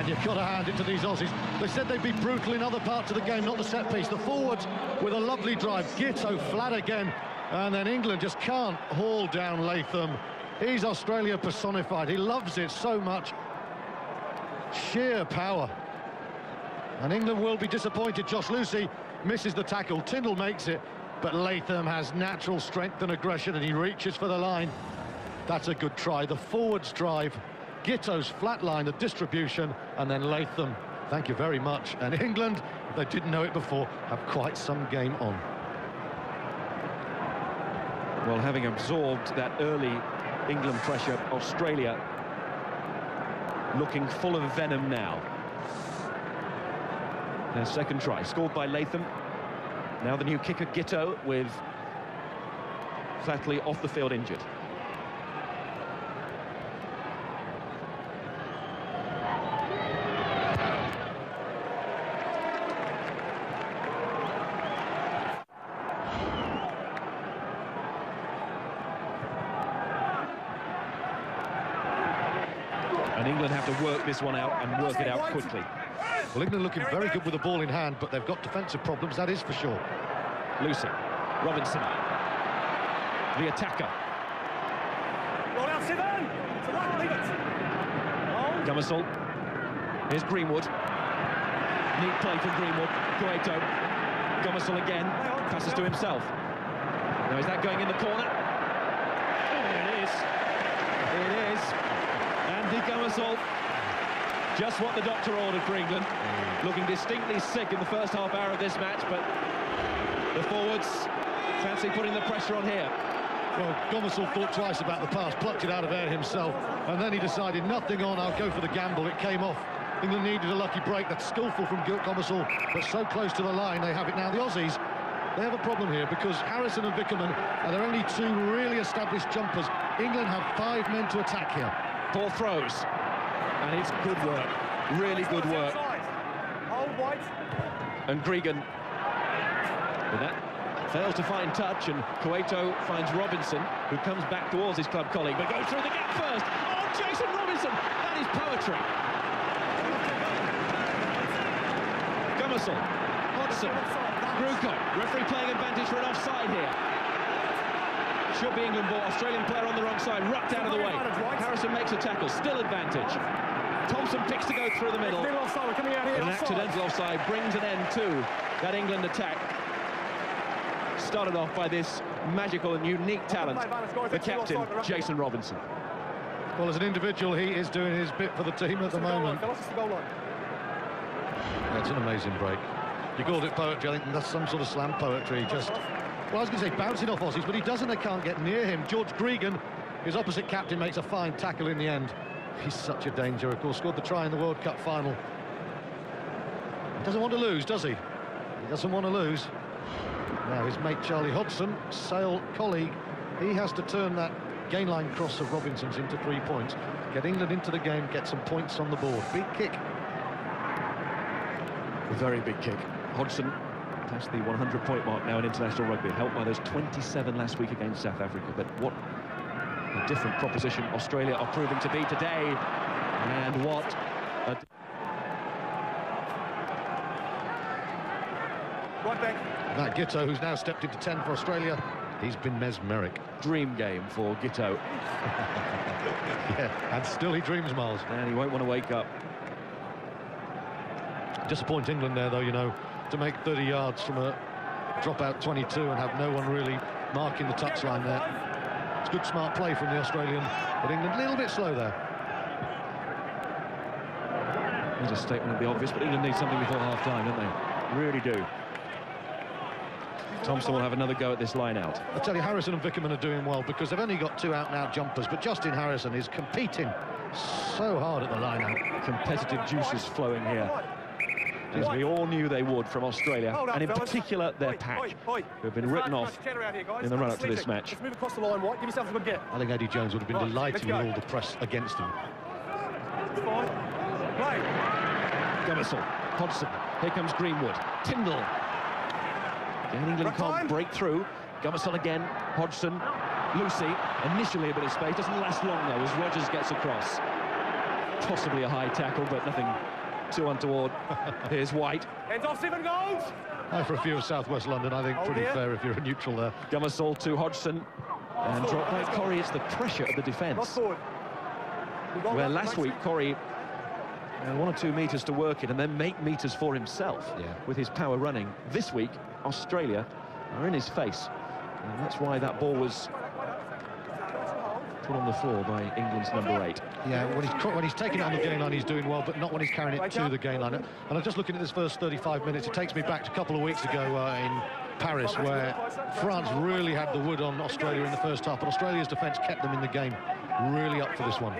And you've got to hand it to these Aussies. They said they'd be brutal in other parts of the game, not the set piece. The forwards with a lovely drive. Gitto flat again. And then England just can't haul down Latham. He's Australia personified. He loves it so much. Sheer power. And England will be disappointed. Josh Lucy misses the tackle. Tyndall makes it. But Latham has natural strength and aggression, and he reaches for the line. That's a good try. The forwards drive. Gitto's flat line, the distribution, and then Latham. Thank you very much. And England, if they didn't know it before, have quite some game on. Well, having absorbed that early England pressure, Australia looking full of venom now. Their second try, scored by Latham. Now the new kicker, Gitto, with Flatley off the field injured. And England have to work this one out and work it out quickly. Well, England looking very good with the ball in hand, but they've got defensive problems, that is for sure. Lucy, Robinson, the attacker. Gummersall, here's Greenwood. Neat play from Greenwood. Cueto, Gummersall again, passes to himself. Now is that going in the corner? Oh, it is. It is. Andy Gummersall, just what the doctor ordered for England. Looking distinctly sick in the first half hour of this match, but the forwards fancy putting the pressure on here. Well, Gummersall thought twice about the pass, plucked it out of air himself, and then he decided, nothing on, I'll go for the gamble. It came off. England needed a lucky break. That's skillful from Gummersall, but so close to the line, they have it now. The Aussies, they have a problem here because Harrison and Vickerman are their only two really established jumpers. England have 5 men to attack here. Ball throws, and it's good work, really good work. And Gregan, with that, fails to find touch, and Cueto finds Robinson, who comes back towards his club colleague, but goes through the gap first. Oh, Jason Robinson, that is poetry. Gummersall, Hodgson, Gruco, referee playing advantage for an offside here. Should be England ball, Australian player on the wrong side, rucked out of the way. Harrison makes a tackle, still advantage. Thompson picks to go through the middle. An accidental offside brings an end to that England attack. Started off by this magical and unique talent, the captain, Jason Robinson. Well, as an individual, he is doing his bit for the team at the moment. That's an amazing break. You called it poetry, I think that's some sort of slam poetry. Just, well, I was going to say bouncing off Aussies, but he doesn't, they can't get near him. George Gregan, his opposite captain, makes a fine tackle in the end. He's such a danger, of course, scored the try in the World Cup final. He doesn't want to lose, does he? He doesn't want to lose. Now his mate Charlie Hodgson, Sale colleague, he has to turn that gain line cross of Robinson's into 3 points, get England into the game, get some points on the board. Big kick. A very big kick. Hodgson past the 100-point mark now in international rugby, helped by those 27 last week against South Africa. But what a different proposition Australia are proving to be today. And what a... Right back. That Gitto, who's now stepped into 10 for Australia, he's been mesmeric. Dream game for Gitto. Yeah, and still he dreams, Miles. And he won't want to wake up. Disappoint England there, though, you know, to make 30 yards from a drop-out 22 and have no one really marking the touchline there. It's good, smart play from the Australian, but England a little bit slow there. There's a statement of the obvious, but England need something before half-time, don't they? Really do. Thompson will have another go at this line-out. I tell you, Harrison and Vickerman are doing well because they've only got 2 out-and-out jumpers, but Justin Harrison is competing so hard at the line-out. Competitive juices flowing here, as we all knew they would from Australia, and in particular their pack, who have been written off in the run-up to this match. Move across the line, White. Give yourself a good get. I think Eddie Jones would have been delighted with all the press against him. Gummersall, Hodgson, here comes Greenwood, Tyndall. And England can't break through. Gummersall again, Hodgson, Lucy, initially a bit of space, doesn't last long though as Rogers gets across. possibly a high tackle, but nothing too untoward. Here's White. Hands off, 7 goals! For a few of South West London, I think pretty fair if you're a neutral there. Gummersall to Hodgson. And dropped by Corrie. It's the pressure of the defence. Where last week Corrie had 1 or 2 metres to work it and then make metres for himself with his power running. This week, Australia are in his face. And that's why that ball was put on the floor by England's number 8. Yeah, when he's taking it on the gain line, he's doing well, but not when he's carrying it to the gain line. And I'm just looking at this first 35 minutes. It takes me back to a couple of weeks ago in Paris, where France really had the wood on Australia in the first half, but Australia's defence kept them in the game. Really up for this one.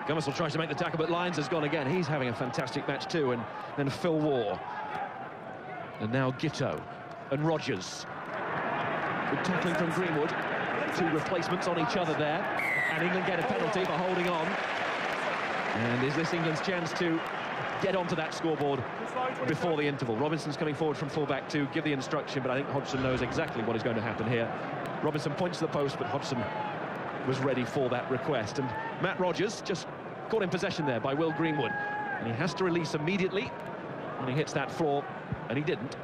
Gummersall tries to make the tackle, but Lyons has gone again. He's having a fantastic match too, and then Phil Waugh. And now Giteau and Rogers. Good tackling from Greenwood. 2 replacements on each other there, and England get a penalty for holding on. And is this England's chance to get onto that scoreboard before the interval? Robinson's coming forward from fullback to give the instruction, but I think Hodgson knows exactly what is going to happen here. Robinson points to the post, but Hodgson was ready for that request. And Matt Rogers just caught in possession there by Will Greenwood, and he has to release immediately when he hits that floor, and he didn't.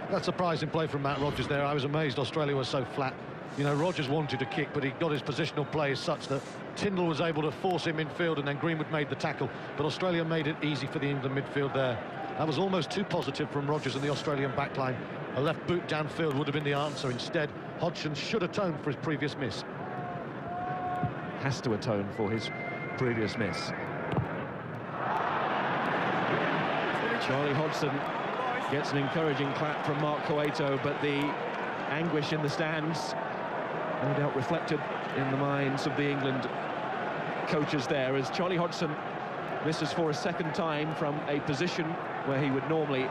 That's surprising play from Matt Rogers there. I was amazed Australia was so flat. You know, Rogers wanted to kick, but he got his positional play such that Tyndall was able to force him in field, and then Greenwood made the tackle. But Australia made it easy for the England midfield there. That was almost too positive from Rogers and the Australian backline. A left boot downfield would have been the answer. Instead, Hodgson should atone for his previous miss. Has to atone for his previous miss. Charlie Hodgson gets an encouraging clap from Mark Cueto, but the anguish in the stands no doubt reflected in the minds of the England coaches there, as Charlie Hodgson misses for a second time from a position where he would normally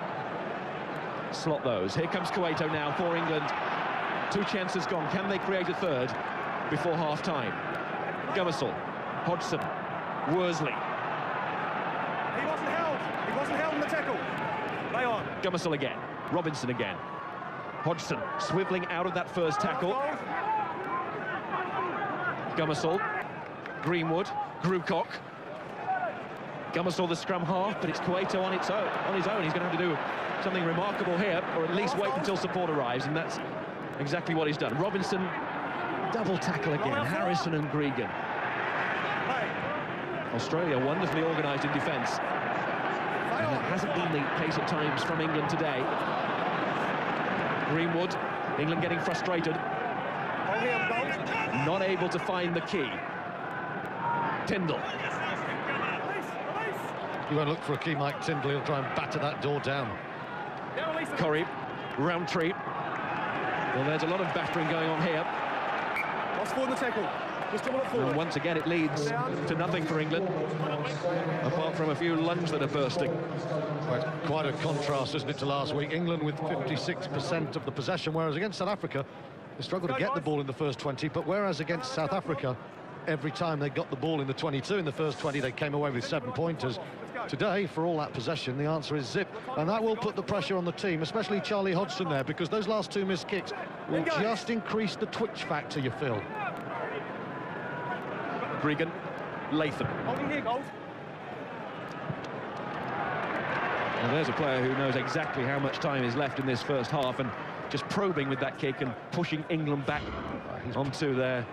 slot those. Here comes Cueto now for England. 2 chances gone. Can they create a third before half-time? Gummersall, Hodgson, Worsley. He wasn't held. He wasn't held in the tackle. Lay on. Gummersall again. Robinson again. Hodgson swivelling out of that first tackle. Gummersall, Greenwood, Grucock. Gummersall the scrum half, but it's Cueto on his own. He's going to have to do something remarkable here, or at least wait until support arrives, and that's exactly what he's done. Robinson, double tackle again. Harrison and Gregan. Australia wonderfully organised in defence. And it hasn't been the pace at times from England today. Greenwood, England getting frustrated. Not able to find the key. Tyndall. You won't look for a key, Mike Tyndall. He'll try and batter that door down. Corrie, Roundtree. Well, there's a lot of battering going on here. Lost forward in the tackle. And once again, it leads to nothing for England, apart from a few lungs that are bursting. Quite a contrast, isn't it, to last week? England with 56% of the possession, whereas against South Africa, they struggled to get the ball in the first 20, but whereas against South Africa, every time they got the ball in the 22 in the first 20, they came away with 7-pointers. Today, for all that possession, the answer is zip, and that will put the pressure on the team, especially Charlie Hodgson there, because those last 2 missed kicks will just increase the twitch factor, you feel. Gregan, Latham. And there's a player who knows exactly how much time is left in this first half, and just probing with that kick and pushing England back onto their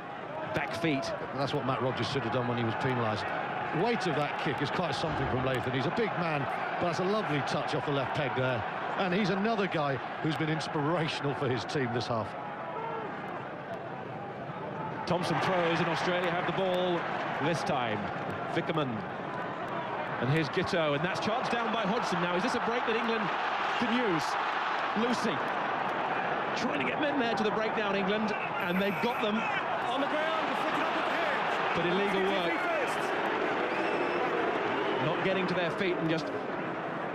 back feet. That's what Matt Rogers should have done when he was penalised. The weight of that kick is quite something from Latham. He's a big man, but that's a lovely touch off the left peg there. And he's another guy who's been inspirational for his team this half. Thompson throws, and Australia have the ball this time. Vickerman. And here's Giteau, and that's charged down by Hodgson. Now, is this a break that England can use? Lucy trying to get men there to the breakdown, England, and they've got them On the ground, flicking up with the hands. but illegal work. Not getting to their feet and just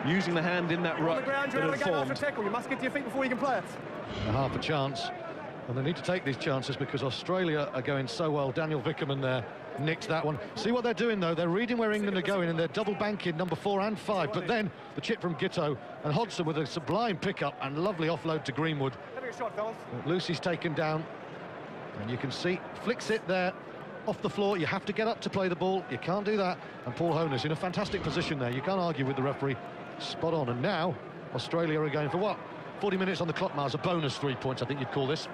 using the hand in that On the ruck ground, that you're had going to go after formed. tackle. You must get to your feet before you can play it. Half a chance, and they need to take these chances because Australia are going so well. Daniel Vickerman there nicked that one. See what they're doing though, they're reading where England are going and they're double banking number 4 and 5, but then the chip from Giteau and Hodgson with a sublime pickup and lovely offload to Greenwood. Having a shot, fellas. Lucy's taken down, and you can see, flicks it there, off the floor. You have to get up to play the ball. You can't do that. And Paul Honus in a fantastic position there. You can't argue with the referee. Spot on. And now Australia are going for what? 40 minutes on the clock, Miles. A bonus 3 points, I think you'd call this.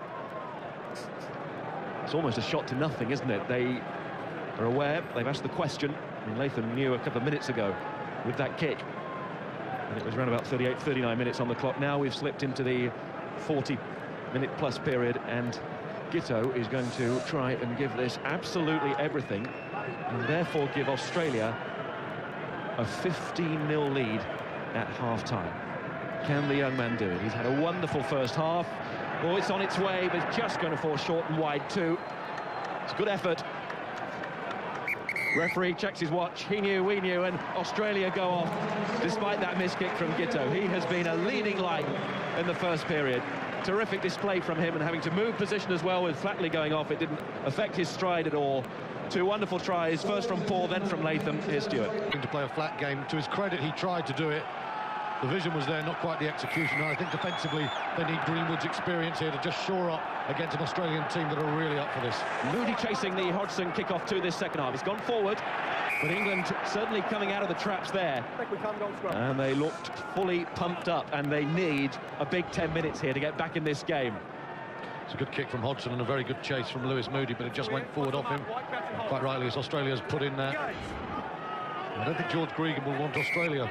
It's almost a shot to nothing, isn't it? They are aware. They've asked the question. And Latham knew a couple of minutes ago with that kick. And it was around about 38, 39 minutes on the clock. Now we've slipped into the 40-minute plus period, and Giteau is going to try and give this absolutely everything, and therefore give Australia a 15-0 lead at half-time. Can the young man do it? He's had a wonderful first half. Oh, it's on its way, but it's just going to fall short and wide too. It's a good effort. Referee checks his watch. He knew, we knew, and Australia go off despite that missed kick from Giteau. He has been a leading light in the first period. Terrific display from him, and having to move position as well with Flatley going off. It didn't affect his stride at all. Two wonderful tries, first from Paul, then from Latham. Here's Stewart. To play a flat game. To his credit, he tried to do it. The vision was there, not quite the execution. I think defensively, they need Greenwood's experience here to just shore up against an Australian team that are really up for this. Moody chasing the Hodgson kick-off to this second half. It's gone forward, but England certainly coming out of the traps there. And they looked fully pumped up, and they need a big 10 minutes here to get back in this game. It's a good kick from Hodgson and a very good chase from Lewis Moody, but it just went forward off him. And quite rightly, as Australia's put in there. I don't think George Gregan will want Australia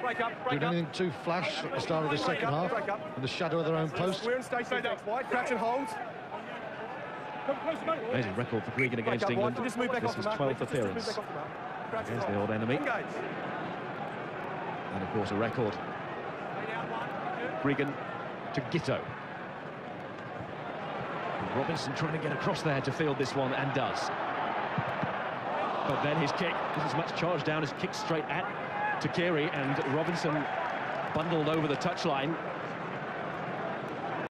doing anything too flash at the start of the second half in the shadow of their own post. Amazing record for Gregan against England. This is his 12th appearance against the old enemy. And of course a record. Gregan to Giteau. Robinson trying to get across there to field this one, and does. But then his kick is as much charged down as kicked straight at Takiri, and Robinson bundled over the touchline.